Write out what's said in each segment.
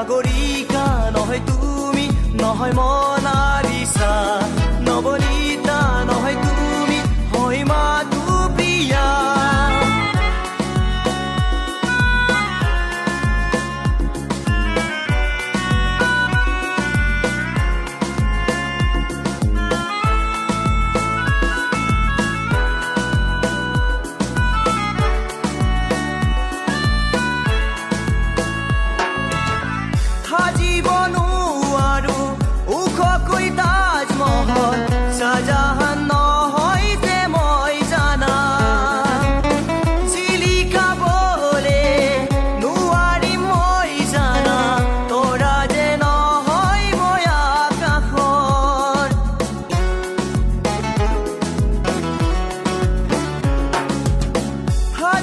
সাগৰিকা নহয় তুমি, নহয় মনালিছা, নৱনীতা নহয় তুমি, হয় মাথো প্ৰিয়া। জীৱনো আৰু ওখকৈ তাজমহল চাহজাহান নহয় যে মই জানা, জিলিকাবলে নোৱাৰিম মই জানা, তৰা যে নহয় মই আকাশৰ।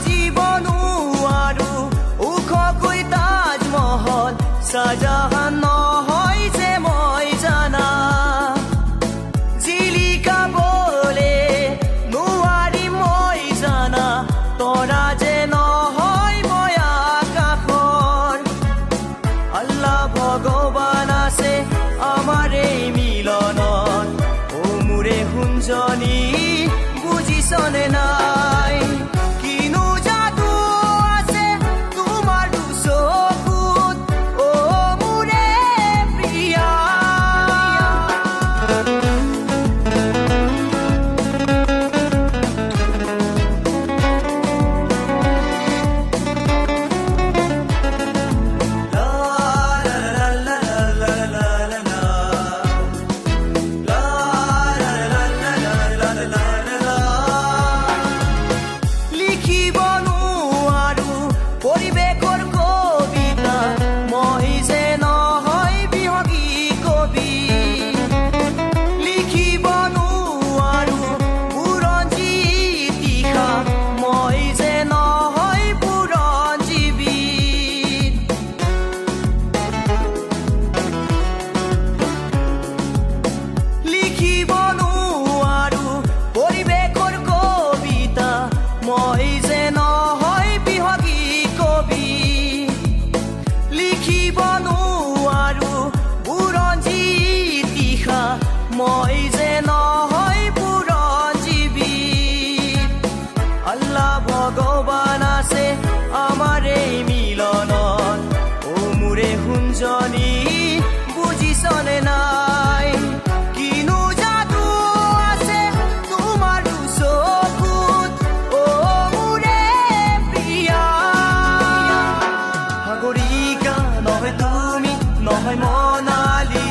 জীৱনো আৰু ওখকৈ তাজমহল চাহজাহান নহয় যে মই জানা, জিলিকাবলে নোৱাৰিম মই জানা, তৰা যে নহয় মই আকাশৰ। আল্লাহ ভগৱান আছে আমাৰ এই মিলনত, ও মোৰে সোণজনী বুজিছনে নাই, কিনো যাদু আছে তোমাৰ দুচকুত, ও মোৰে প্ৰিয়া। লিখিব নোৱাৰো পৰিৱেশৰ কবিতা, মই যে নহয় বিহগী কবি। লিখিব নোৱাৰো বুৰঞ্জী ইতিহাস, মই যে নহয় বুৰঞ্জীবিদ। লিখিব নোৱাৰো পৰিৱেশৰ কবিতা, মই যে নহয় বিহগী কবি। লিখিব নোৱাৰো বুৰঞ্জী ইতিহাস, মই যে নহয় বুৰঞ্জীবিদ। আল্লাহ ভগৱান আছে আমাৰ এই মিলনত, ও মোৰে সোণজনী বুজিছনে নাই, কিনো যাদু আছে তোমাৰ দুচকুত, ও মোৰে প্ৰিয়া। সাগৰিকা নহয় তুমি, নহয় মনালিছা,